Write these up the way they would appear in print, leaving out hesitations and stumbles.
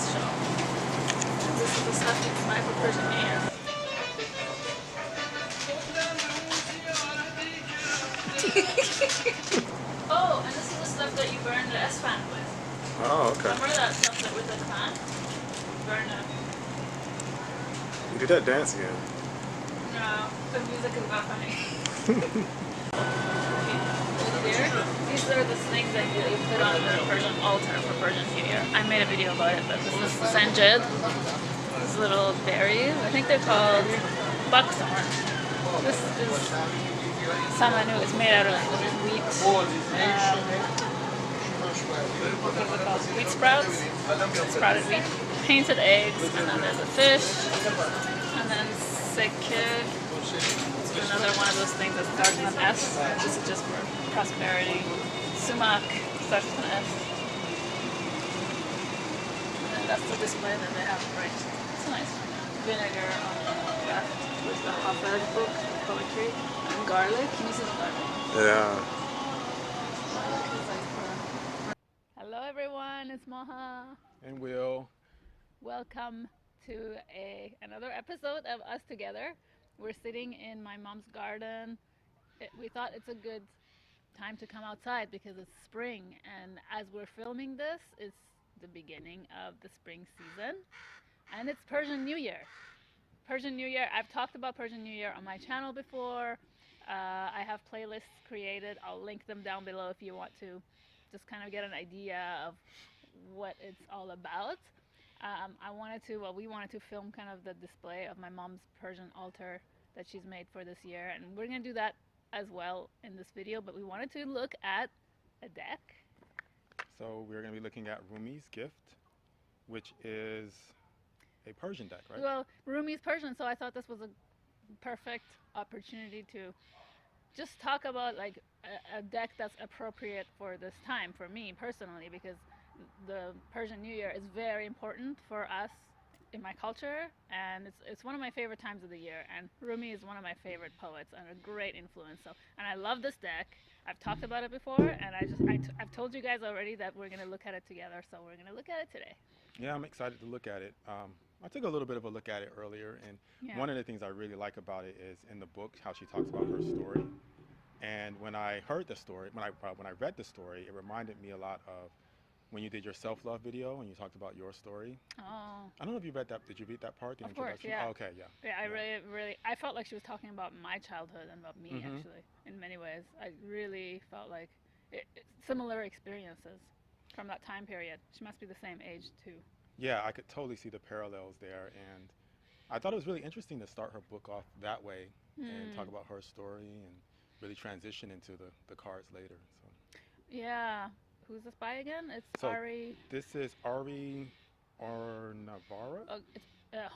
show. And this is the stuff you can buy for Persian New Year. Oh, and this is the stuff that you burn the S-fan with. Oh, okay. Remember that stuff that with the fan? Burn it. You did that dance again. No, the music is not funny. These are the things that you put on the Persian altar for Persian New Year. I made a video about it, but this is sanjid. These little berries. I think they're called buckthorn. This is samanu. It's made out of wheat. What is it called? Wheat sprouts. Sprouted wheat. Painted eggs, and then there's a fish, and then sikir. Another one of those things that starts with an S. This is just for prosperity. Sumac starts with an S. And then that's the display that they have right. It's nice. Vinegar on the left with the Hafez book of poetry. And garlic. Can you see the garlic? Yeah. Hello everyone, it's Moha. And Will. Welcome to another episode of us together. We're sitting in my mom's garden. We thought it's a good time to come outside because it's spring, and as we're filming this, it's the beginning of the spring season, and it's Persian New Year. Persian New Year, I've talked about Persian New Year on my channel before. I have playlists created. I'll link them down below if you want to just kind of get an idea of what it's all about. We wanted to film kind of the display of my mom's Persian altar that she's made for this year, and we're going to do that as well in this video, but we wanted to look at a deck. So we're going to be looking at Rumi's gift, which is a Persian deck, right? Well, Rumi's Persian, so I thought this was a perfect opportunity to just talk about like a deck that's appropriate for this time for me personally, because the Persian New Year is very important for us in my culture, and it's one of my favorite times of the year, and Rumi is one of my favorite poets and a great influence. And I love this deck. I've talked about it before, and I've told you guys already that we're going to look at it together, so we're going to look at it today. Yeah, I'm excited to look at it. I took a little bit of a look at it earlier, and one of the things I really like about it is in the book how she talks about her story. And when I heard the story, when I read the story, it reminded me a lot of when you did your self-love video and you talked about your story. Oh. I don't know if you read that. Did you read that part? The of course, introduction? yeah. Oh, okay, yeah. Yeah, I really, I felt like she was talking about my childhood and about me, actually, in many ways. I really felt like similar experiences from that time period. She must be the same age, too. Yeah, I could totally see the parallels there, and I thought it was really interesting to start her book off that way and talk about her story and really transition into the cards later. So. Yeah. Who's this by again? It's Ari. This is Ari Honarvar. Oh, it's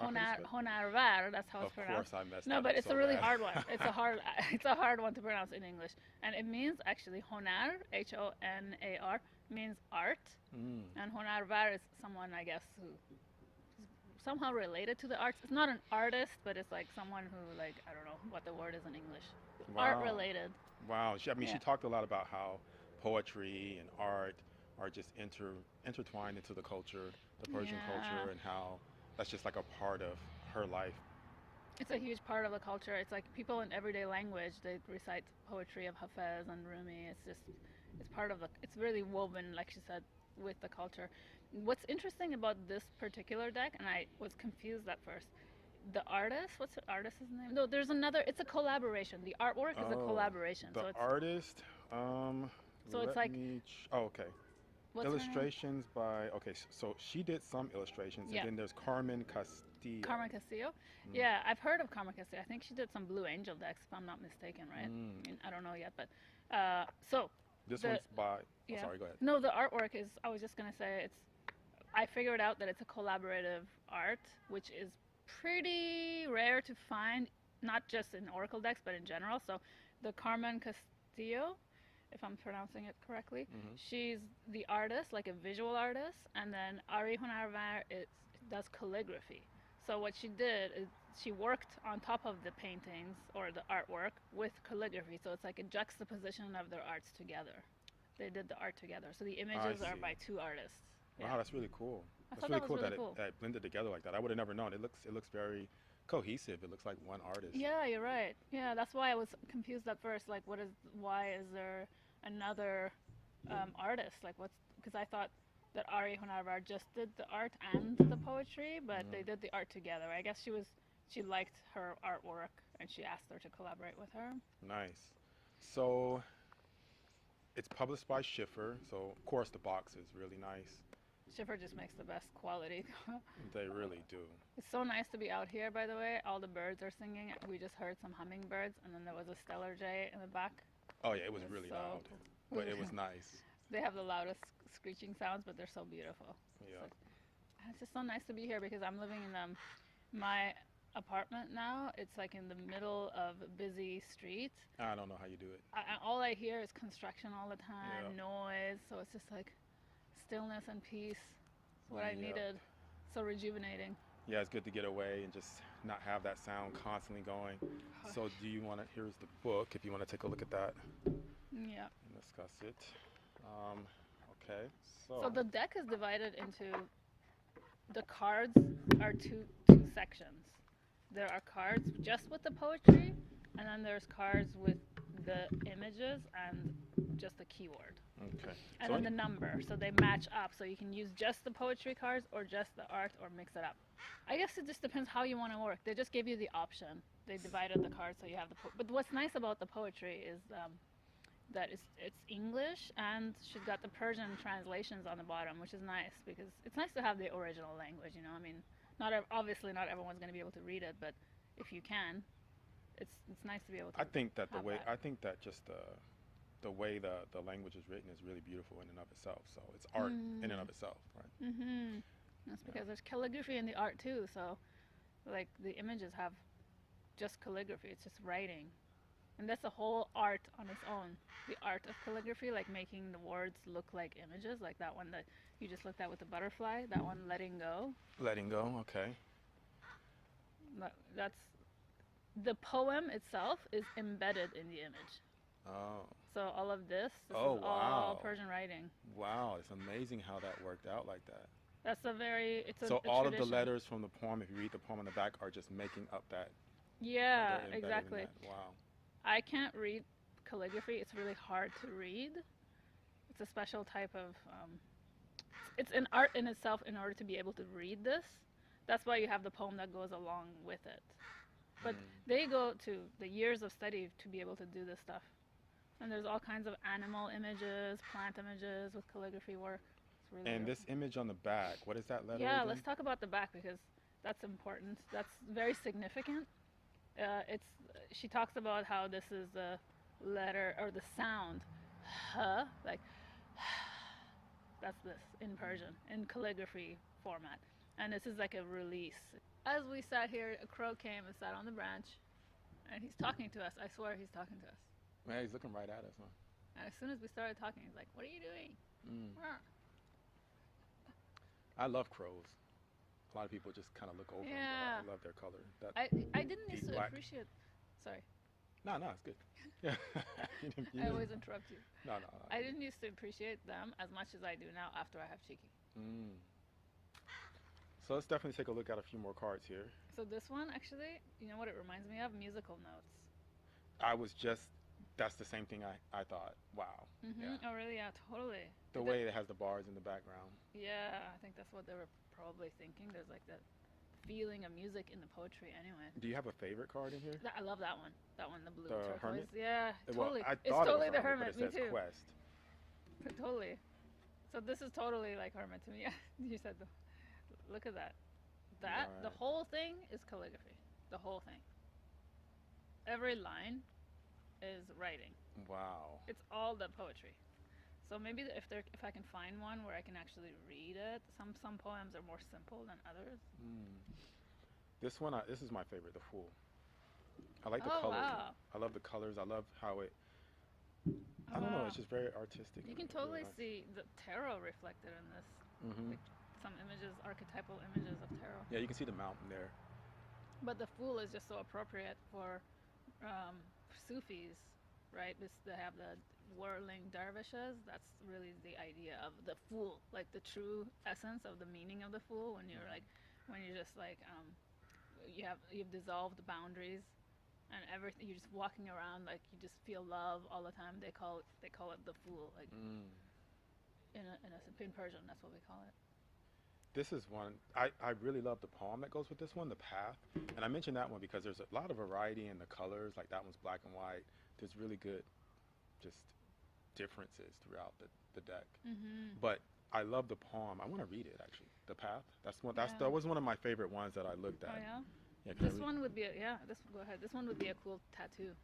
Honarvar. That's how it's pronounced. Of course, I messed up. No, but it's a really bad. hard one. It's a hard one to pronounce in English, and it means actually Honar, Honar, means art, and Honarvar is someone, I guess, who is somehow related to the arts. It's not an artist, but it's like someone who, like, I don't know what the word is in English. Wow. Art related. Wow. She talked a lot about how poetry and art are just intertwined into the culture, the Persian culture, and how that's just like a part of her life. It's a huge part of the culture. It's like people in everyday language, they recite poetry of Hafez and Rumi. It's part of it's really woven, like she said, with the culture. What's interesting about this particular deck, and I was confused at first, the artist, what's the artist's name? No, there's another, it's a collaboration. The artwork is a collaboration. The artist, so it's like, okay. Illustrations by, so she did some illustrations, and then there's Carmen Castillo. Carmen Castillo? Yeah, I've heard of Carmen Castillo. I think she did some Blue Angel decks, if I'm not mistaken, right? I mean, I don't know yet, but, so. This one's by, sorry, go ahead. No, the artwork is, I was just going to say, I figured out that it's a collaborative art, which is pretty rare to find, not just in Oracle decks, but in general. So the Carmen Castillo, if I'm pronouncing it correctly, she's the artist, like a visual artist, and then Ari Honarvar does calligraphy. So what she did is she worked on top of the paintings or the artwork with calligraphy. So it's like a juxtaposition of their arts together. They did the art together. So the images are by two artists. Yeah. Wow, that's really cool. I That's thought really that was cool really that cool. that blended together like that. I would have never known. It looks very cohesive. It looks like one artist. Yeah, you're right. Yeah, that's why I was confused at first. Like, why is there another artist? Like, because I thought that Ari Honarvar just did the art and the poetry, but they Mm, did the art together. I guess she liked her artwork and she asked her to collaborate with her. nice. So it's published by Schiffer. So of course the box is really nice. Schiffer just makes the best quality. They really do. It's so nice to be out here, by the way. All the birds are singing. We just heard some hummingbirds, and then there was a stellar jay in the back. Oh yeah, it was It's really so loud, but it was nice. they have the loudest screeching sounds, but they're so beautiful. It's, Yeah. like, it's just so nice to be here because I'm living in my apartment now. It's like in the middle of a busy street. I don't know how you do it. All I hear is construction all the time, Yeah. noise. So it's just like stillness and peace. It's what I Yep. needed. So rejuvenating. Yeah, it's good to get away and just not have that sound constantly going. So do you want to, here's the book, if you want to take a look at that Yeah. and discuss it. Um, okay, So so, the deck is divided into the cards are two sections. There are cards just with the poetry, and then there's cards with the images and just the keyword. okay. And So then the number, so they match up. So you can use just the poetry cards or just the art or mix it up. I guess it just depends how you want to work. They just gave you the option. They divided the cards so you have but what's nice about the poetry is that it's English and she's got the Persian translations on the bottom, which is nice because it's nice to have the original language. You know, I mean, obviously not everyone's going to be able to read it, but if you can, it's nice to be able to. have that. I think that just the way the language is written is really beautiful in and of itself. So it's art in and of itself, right? Mhm. That's because there's calligraphy in the art too. So, like the images have just calligraphy. It's just writing, and that's a whole art on its own. The art of calligraphy, like making the words look like images, like that one that you just looked at with the butterfly. That one, letting go. Letting go, okay. That's the poem itself is embedded in the image. Oh, So all of this oh is all wow. Persian writing. Wow, it's amazing how that worked out like that. That's So a all of the tradition. letters from the poem, if you read the poem on the back, are just making up that. Yeah, They're embedded in exactly. that. Wow. I can't read calligraphy. It's really hard to read. It's a special type of. It's an art in itself. In order to be able to read this, that's why you have the poem that goes along with it. But Mm. they go to the years of study to be able to do this stuff. And there's all kinds of animal images, plant images with calligraphy work. It's really And beautiful. this image on the back, what is that letter Yeah, again? let's talk about the back because that's important. That's very significant. It's she talks about how this is the letter or the sound, like that's this in Persian in calligraphy format, and this is like a release. As we sat here, a crow came and sat on the branch, and he's talking to us. I swear he's talking to us. Man, he's looking right at us, huh? And as soon as we started talking, he's like, "What are you doing?" Mm. "Ah." I love crows. A lot of people just kind of look over them, Yeah. but I love their color. That I didn't deep used to black. appreciate. Sorry, No, no, it's good. Yeah. I always interrupt you. No, no, no. I didn't used to appreciate them as much as I do now after I have Cheeky. Mm. So let's definitely take a look at a few more cards here. So this one, actually, you know what it reminds me of? Musical notes. That's the same thing I thought. Wow. Yeah. Oh, really? Yeah, totally. The way it has the bars in the background. Yeah, I think that's what they were probably thinking. There's like that feeling of music in the poetry anyway. Do you have a favorite card in here? I love that one. That one, the blue The turquoise. Hermit? Yeah, Well, totally. I It's thought totally it was the Hermit, hermit. but it Me says too. Quest. Totally. So this is totally like hermit to me. Yeah, you said look at that. The Right. whole thing is calligraphy. The whole thing. Every line is writing. Wow. It's all the poetry. So maybe if I can find one where I can actually read it. Some poems are more simple than others. Mm. This one, this is my favorite, the Fool. I like the Oh, colors. wow. I love the colors. I love how it. I don't know. Wow. It's just very artistic. You can totally see the tarot reflected in this. Hmm. Like some images, archetypal images of tarot. Yeah, you can see the mountain there. But the Fool is just so appropriate for Sufis, right? They have whirling dervishes, that's really the idea of the fool, like the true essence of the meaning of the fool. When you're like, when you're just like, you've dissolved the boundaries, and everything. You're just walking around like you just feel love all the time. They call it the fool, like in Persian, that's what we call it. This is one, I really love the poem that goes with this one, The Path. And I mentioned that one because there's a lot of variety in the colors. Like that one's black and white. There's really good just differences throughout the deck. But I love the poem. I want to read it actually. The Path. That was one of my favorite ones that I looked at. Oh yeah. Yeah, this one would be go ahead. This one would be a cool tattoo.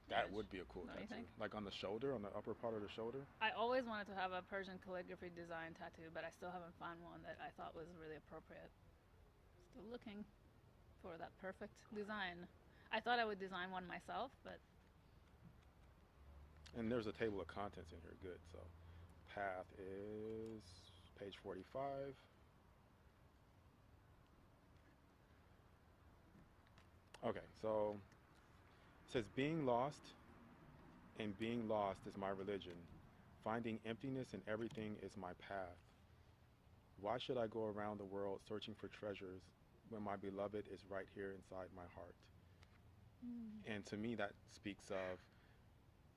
That would be a cool tattoo. Like on the shoulder, on the upper part of the shoulder. I always wanted to have a Persian calligraphy design tattoo, but I still haven't found one that I thought was really appropriate. Still looking for that perfect design. I thought I would design one myself, but... And there's a table of contents in here, good. So, path is page 45. Okay, so... It says, being lost and being lost is my religion. Finding emptiness in everything is my path. Why should I go around the world searching for treasures when my beloved is right here inside my heart? And to me that speaks of,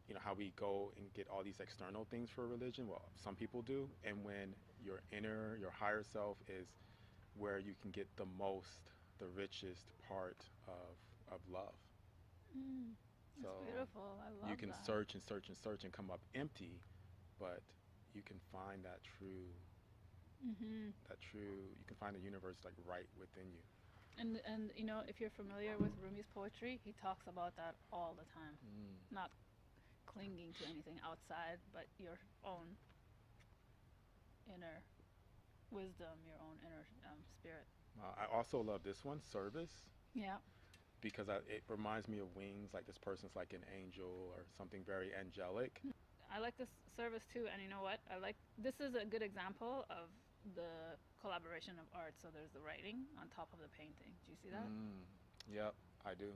you know, how we go and get all these external things for religion. Well, some people do. And when your inner, your higher self is where you can get the most, the richest part of love. That's beautiful. I love you can that. search and search and search and come up empty, but you can find that true, you can find the universe like right within you. And you know, if you're familiar with Rumi's poetry, he talks about that all the time. Not clinging to anything outside, but your own inner wisdom, your own inner spirit. I also love this one, Service. Yeah. Because it reminds me of wings, like this person's like an angel or something very angelic. I like this service too, and you know what? This is a good example of the collaboration of art. So there's the writing on top of the painting. Do you see that? Yep, I do.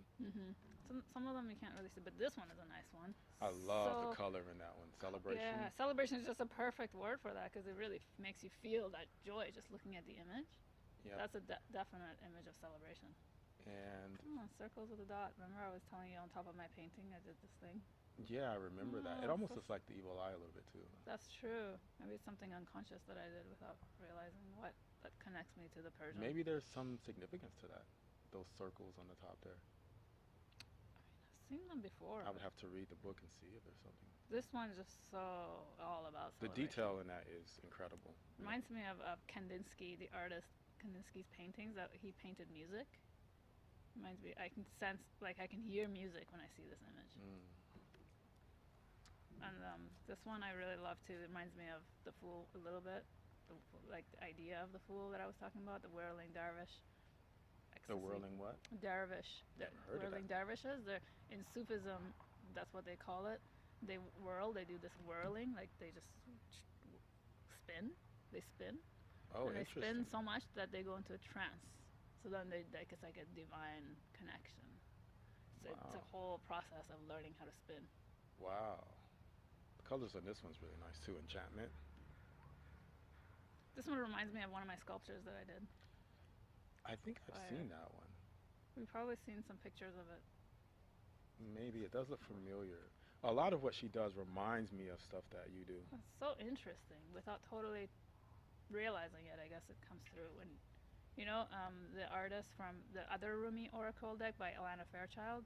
Some of them you can't really see, but this one is a nice one. I love the color in that one. Celebration. Yeah, celebration is just a perfect word for that because it really makes you feel that joy just looking at the image. Yeah. That's a definite image of celebration. And circles with a dot. Remember I was telling you on top of my painting I did this thing? Yeah, I remember that. It almost looks like the evil eye a little bit too. That's true. Maybe it's something unconscious that I did without realizing what that connects me to the Persian. Maybe there's some significance to that. Those circles on the top there. I've seen them before. I would have to read the book and see if there's something. This one's just so all about celebration. The detail in that is incredible. Reminds me of Kandinsky, the artist. Kandinsky's paintings that he painted music. Reminds me, I can sense, like I can hear music when I see this image. And this one I really love too. It reminds me of the Fool a little bit, like the idea of the Fool that I was talking about, the whirling dervish. Ecstasy. The whirling what? Dervish. Never heard whirling of that. Dervishes. They're in Sufism. That's what they call it. They whirl. They do this whirling, like they just spin. They spin. Oh, and they interesting. spin so much that they go into a trance. So then it's like a divine connection. So it's a whole process of learning how to spin. Wow. The colors on this one's really nice too, Enchantment. This one reminds me of one of my sculptures that I did. I think I've seen that one. We've probably seen some pictures of it. Maybe. It does look familiar. A lot of what she does reminds me of stuff that you do. It's so interesting. Without totally realizing it, I guess it comes through when... You know, the artist from the other Rumi Oracle deck by Alana Fairchild,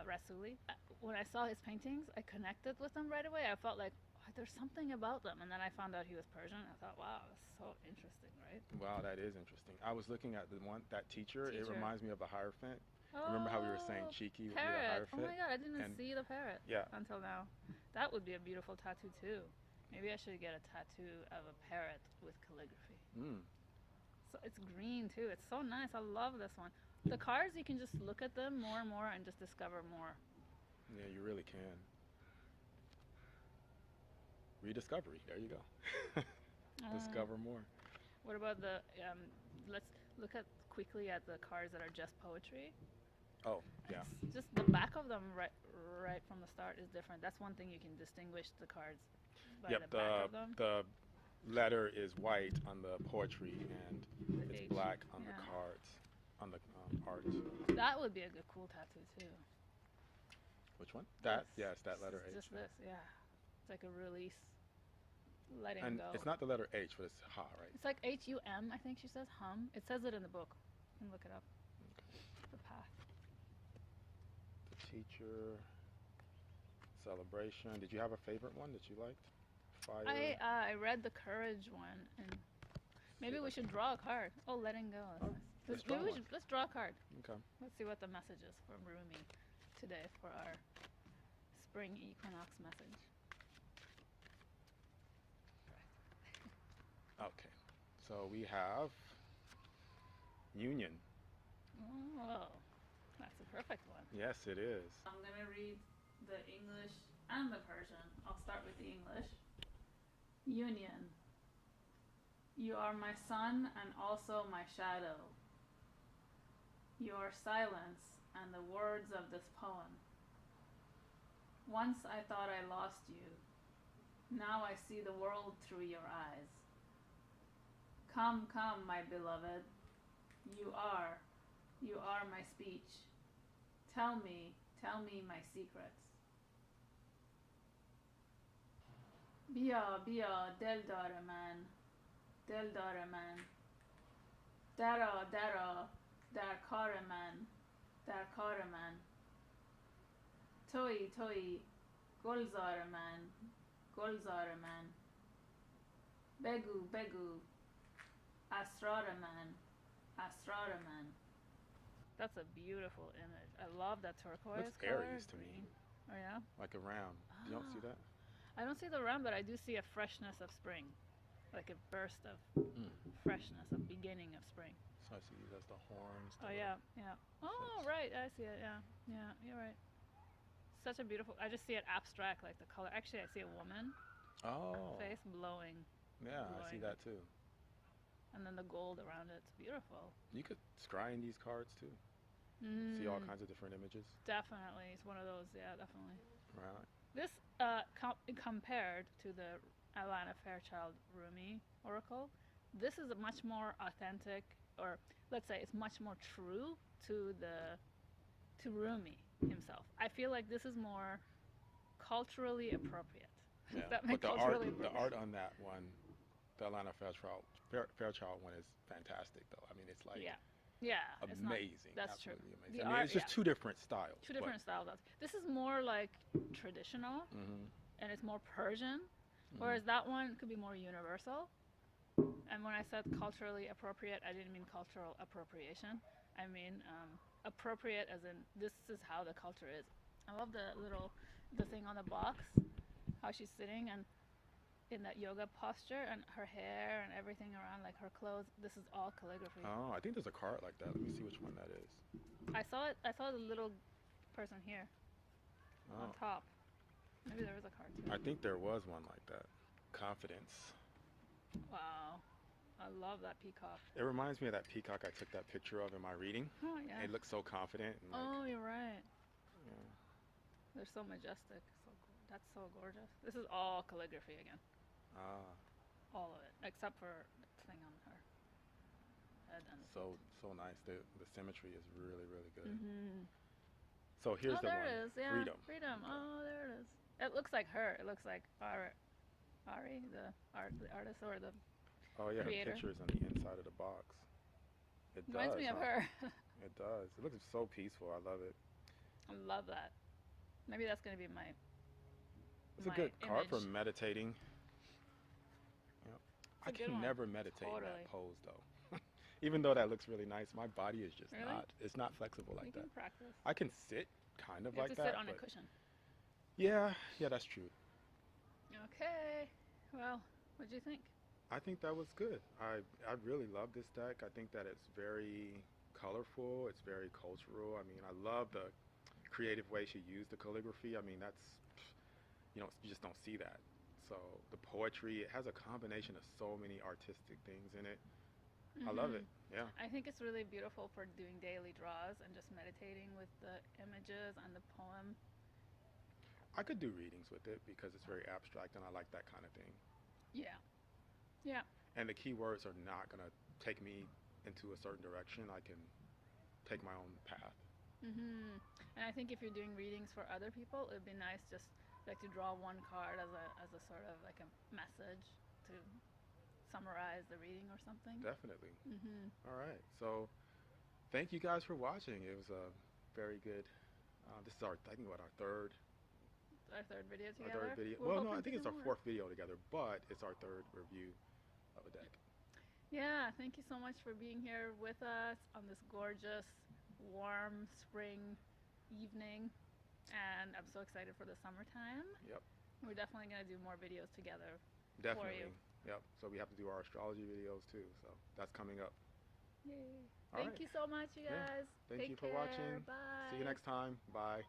Rasuli. When I saw his paintings, I connected with them right away. I felt like, there's something about them. And then I found out he was Persian. I thought, wow, that's so interesting, right? Wow, that is interesting. I was looking at that teacher. It reminds me of the Hierophant. Oh, remember how we were saying cheeky with the parrot. Hierophant? Oh my god, I didn't see the parrot until now. That would be a beautiful tattoo too. Maybe I should get a tattoo of a parrot with calligraphy. So it's green too. It's so nice. I love this one. The cards, you can just look at them more and more and just discover more. Yeah, you really can. Rediscovery. There you go. Discover more. What about the? Let's look quickly at the cards that are just poetry. Oh, yeah. Just the back of them right from the start is different. That's one thing you can distinguish the cards by Yep, the back of them. the letter is white on the poetry and The it's H. black on the Yeah. cards, on the art. That would be a good cool tattoo too. Which one? That? This. Yes, that letter H. Just this, yeah. It's like a release, letting And go. it's not the letter H, but it's ha, right? It's like HUM, I think she says, hum. It says it in the book. You can look it up. Okay. The path. The teacher, celebration. Did you have a favorite one that you liked? Fire. I read the courage one, and maybe we should draw a card. Oh, letting go. Oh, let's draw one. Let's draw a card. Okay. Let's see what the message is from Rumi today for our spring equinox message. Okay. So we have union. Oh, that's a perfect one. Yes, it is. I'm going to read the English and the Persian. I'll start with the English. Union. You are my sun and also my shadow. Your silence and the words of this poem. Once I thought I lost you. Now I see the world through your eyes. Come, come, my beloved. You are my speech. Tell me my secrets. Bia, bia, deldar man, dara, dar kar man, toi, gulzar man, begu, asrar man. That's a beautiful image. I love that turquoise Looks color. Aries to me. Green. Oh yeah? Like a ram. You don't see that? I don't see the ram, but I do see a freshness of spring. Like a burst of freshness, a beginning of spring. So I see these as the horns. Oh yeah. Oh right, I see it, yeah. Yeah, you're right. Such a beautiful, I just see it abstract, like the color. Actually, I see a woman face blowing. Yeah, I see that too. And then the gold around it. It's beautiful. You could scry in these cards too. See all kinds of different images. Definitely. It's one of those, yeah, definitely. Right. This, compared to the Alana Fairchild Rumi oracle, this is a much more authentic, or let's say it's much more true to Rumi himself. I feel like this is more culturally appropriate. Yeah. That But makes the art on that one, the Alana Fairchild one is fantastic though. I mean, it's like amazing. That's absolutely true. Amazing. I mean, it's just two different styles. Two different styles. This is more like traditional, and it's more Persian, whereas that one could be more universal. And when I said culturally appropriate, I didn't mean cultural appropriation. I mean appropriate as in this is how the culture is. I love the thing on the box, how she's sitting and in that yoga posture, and her hair and everything around, like her clothes. This is all calligraphy. Oh, I think there's a card like that. Let me see which one that is. I saw it. I saw the little person here on top. Maybe there was a card too. I think there was one like that. Confidence. Wow, I love that peacock. It reminds me of that peacock I took that picture of in my reading. Oh yeah. It looks so confident. And Oh, you're right. Yeah. They're so majestic. That's so gorgeous. This is all calligraphy again. All of it, except for the thing on her head and so nice. The symmetry is really, really good. Mm-hmm. So here's the there one. it is. Yeah. Freedom. Freedom. Oh, there it is. It looks like her. It looks like Ari, the artist or the creator. Her picture is on the inside of the box. It Reminds me of her. It does. It looks so peaceful. I love it. I love that. Maybe that's gonna be my. It's a good card for meditating. I can never meditate in that pose though. Even though that looks really nice, my body is just it's not flexible like that. You can practice. I can sit kind of you like have to that. Sit on a cushion. Yeah, that's true. Okay. Well, what do you think? I think that was good. I really love this deck. I think that it's very colorful. It's very cultural. I mean, I love the creative way she used the calligraphy. I mean, that's, you just don't see that. So the poetry, it has a combination of so many artistic things in it. I love it. Yeah. I think it's really beautiful for doing daily draws and just meditating with the images and the poem. I could do readings with it because it's very abstract and I like that kind of thing. Yeah. Yeah. And the keywords are not going to take me into a certain direction. I can take my own path. And I think if you're doing readings for other people, it'd be nice just like to draw one card as a sort of like a message to summarize the reading or something. Definitely. All right. So thank you guys for watching. It was a very good. This is I think, our third. Our third video Our together. third video. We're Well, no, I hoping to think do it's our more. fourth video together, but it's our third review of a deck. Yeah, thank you so much for being here with us on this gorgeous, warm spring evening. And I'm so excited for the summertime. Yep. We're definitely going to do more videos together for Definitely. you. Yep. So we have to do our astrology videos too. So that's coming up. Yay. All Thank right. you so much, you guys. Thank you Take for care. watching. Bye. See you next time. Bye.